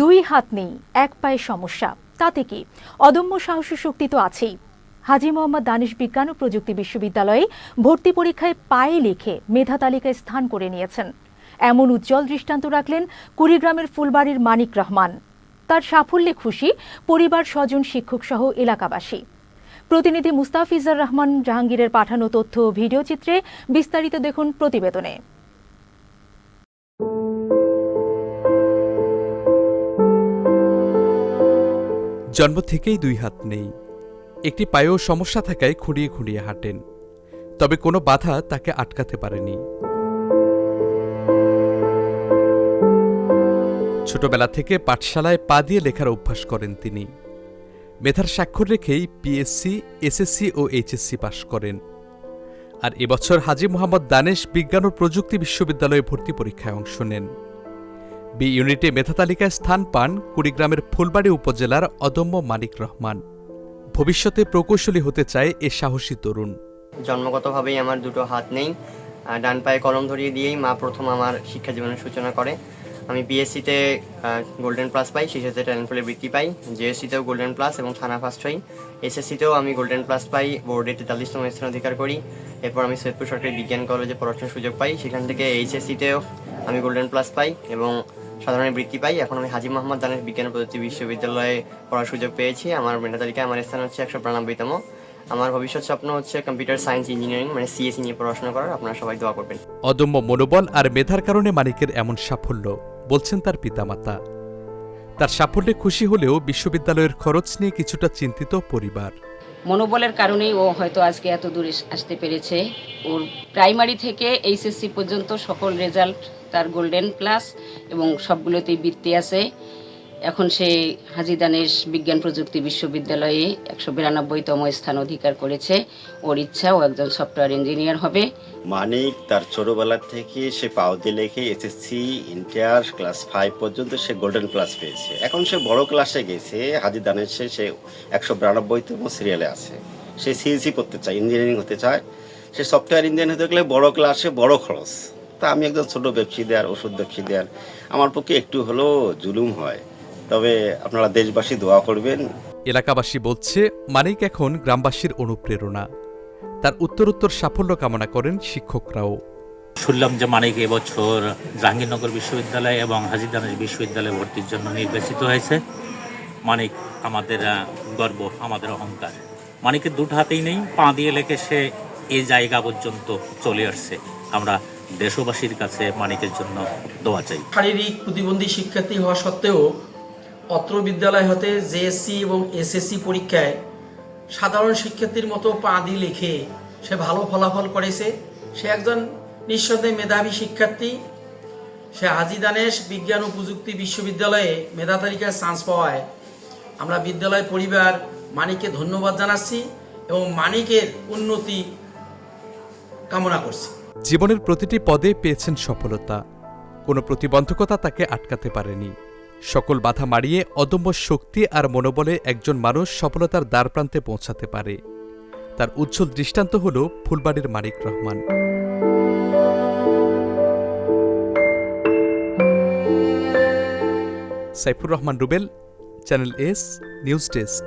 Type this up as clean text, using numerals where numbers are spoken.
দুই হাত নেই, এক পায়ে সমস্যা, তাতে কি? অদম্য সাহসী শক্তি তো আছেই। হাজী মোহাম্মদ দানিশ বিজ্ঞান ও প্রযুক্তি বিশ্ববিদ্যালয়ে ভর্তি পরীক্ষায় পায়ে লিখে মেধা তালিকায় স্থান করে নিয়েছেন। এমন উজ্জ্বল দৃষ্টান্ত রাখলেন কুড়িগ্রামের ফুলবাড়ির মানিক রহমান। তার সাফল্যে খুশি পরিবার, স্বজন, শিক্ষক সহ এলাকাবাসী। প্রতিনিধি মুস্তাফিজুর রহমান জাহাঙ্গীরের পাঠানো তথ্য ও ভিডিও চিত্রে বিস্তারিত দেখুন প্রতিবেদনে। জন্ম থেকেই দুই হাত নেই, একটি পায়েও সমস্যা থাকায় খুঁড়িয়ে খুঁড়িয়ে হাঁটেন, তবে কোনো বাধা তাকে আটকাতে পারেনি। ছোটবেলা থেকে পাঠশালায় পা দিয়ে লেখার অভ্যাস করেন তিনি। মেধার স্বাক্ষর রেখেই পিএসসি, এসএসসি ও এইচএসসি পাশ করেন। আর এবছর হাজী মোহাম্মদ দানিশ বিজ্ঞান ও প্রযুক্তি বিশ্ববিদ্যালয়ে ভর্তি পরীক্ষায় অংশ নেন। বি ইউনিটে মেধা তালিকায় স্থান পান কুড়িগ্রামের ফুলবাড়ি উপজেলার অদম্য মানিক রহমান। ভবিষ্যতে প্রকৌশলী হতে চায় এ সাহসী তরুণ। জন্মগতভাবেই আমার দুটো হাত নেই, ডান পায়ে কলম ধরিয়ে দিয়েই মা প্রথম আমার শিক্ষা জীবনের সূচনা করে। আমি বিএসসিতে গোল্ডেন প্লাস পাই, শিশুতে ট্যালেন্ট পুলে বৃত্তি পাই, জেএসসিতেও গোল্ডেন প্লাস এবং থানা ফার্স্ট হই। এসএসসিতেও আমি গোল্ডেন প্লাস পাই, বোর্ডে 43তম স্থান অধিকার করি। এরপর আমি সৈয়দপুর সরকারি বিজ্ঞান কলেজে পড়াশোনার সুযোগ পাই, সেখান থেকে এইচএসসিতেও আমি গোল্ডেন প্লাস পাই এবং সাধারণ বৃত্তি পাই। এখন আমি হাজী মোহাম্মদ দানিশ বিজ্ঞান ও প্রযুক্তি বিশ্ববিদ্যালয়ে পড়ার সুযোগ পেয়েছি। আমার মেধা তালিকায় আমার স্থান হচ্ছে 192তম। আমার ভবিষ্যৎ স্বপ্ন হচ্ছে কম্পিউটার সায়েন্স ইঞ্জিনিয়ারিং মানে সিএসসি নিয়ে পড়াশোনা করার। আপনারা সবাই দোয়া করবেন। অদম্য মনোবল আর মেধার কারণে মানিকের এমন সাফল্য, বলছেন তার পিতামাতা। তার সাফল্যে খুশি হলেও বিশ্ববিদ্যালয়ের খরচ নিয়ে কিছুটা চিন্তিত পরিবার। মনোবলের কারণেই ও হয়তো আজকে এত দূরে আসতে পেরেছে। ওর প্রাইমারি থেকে এইচএসসি পর্যন্ত সকল রেজাল্ট তার গোল্ডেন প্লাস এবং সবগুলোতেই বৃত্তি আছে। এখন সে হাজী দানিশ বিজ্ঞান প্রযুক্তি বিশ্ববিদ্যালয়ে 192তম স্থান অধিকার করেছে। ওর ইচ্ছা ও একজন সফটওয়্যার ইঞ্জিনিয়ার হবে। মানিক তার ছোটবেলা থেকে সে পাওতে লেখে এসএসসি, ইন্টার ক্লাস 5 পর্যন্ত সে গোল্ডেন প্লাস পেয়েছে। এখন সে বড় ক্লাসে গেছে, হাজী দানিশে সে 192তম সিরিয়ালে আছে। সে সিএসসি করতে চায়, ইঞ্জিনিয়ারিং হতে চায়। সে সফটওয়্যার ইঞ্জিনিয়ার হতে গেলে বড় ক্লাসে বড় খরচ। তা আমি একজন ছোট ব্যবসায়ীদের, ওষুধ ব্যবসায়ীদের, আমার পক্ষে একটু হলেও জুলুম হয়। তবে আপনারা দেশবাসী দোয়া করবেন। এলাকাবাসী বলছে মানিক এখন গ্রামবাসীর অনুপ্রেরণা। তার উত্তরোত্তর সাফল্য কামনা করেন শিক্ষকরাও। শুনলাম যে মানিক এবছর জাহাঙ্গীরনগর বিশ্ববিদ্যালয় এবং হাজী দানিশ বিশ্ববিদ্যালয়ে ভর্তির জন্য নির্বাচিত হয়েছে। মানিক আমাদের গর্ব, আমাদের অহংকার। মানিকের দুটো হাতেই নেই, পা দিয়ে লেখে সে এই জায়গা পর্যন্ত চলে আসছে। আমরা দেশবাসীর কাছে মানিকের জন্য দোয়া চাই। শারীরিক প্রতিবন্ধী শিক্ষার্থী হওয়া সত্ত্বেও অত্র বিদ্যালয় হতে জেএসসি এবং এসএসসি পরীক্ষায় সাধারণ শিক্ষার্থীর মতো পা দিয়ে লিখে সে ভালো ফলাফল করেছে। সে একজন নিঃসন্দেহে মেধাবী শিক্ষার্থী। সে হাজী দানিশ বিজ্ঞান ও প্রযুক্তি বিশ্ববিদ্যালয়ে মেধা তালিকায় চান্স পাওয়ায় আমরা বিদ্যালয় পরিবার মানিককে ধন্যবাদ জানাচ্ছি এবং মানিকের উন্নতি কামনা করছি। জীবনের প্রতিটি পদে পেয়েছেন সফলতা, কোনো প্রতিবন্ধকতা তাকে আটকাতে পারেনি। সকল বাধা মাড়িয়ে অদম্য শক্তি আর মনোবলে একজন মানুষ সফলতার দ্বারপ্রান্তে পৌঁছাতে পারে। তার উজ্জ্বল দৃষ্টান্ত হল ফুলবাড়ির Manik Rahman. Saifur Rahman Rubel, channel S news desk.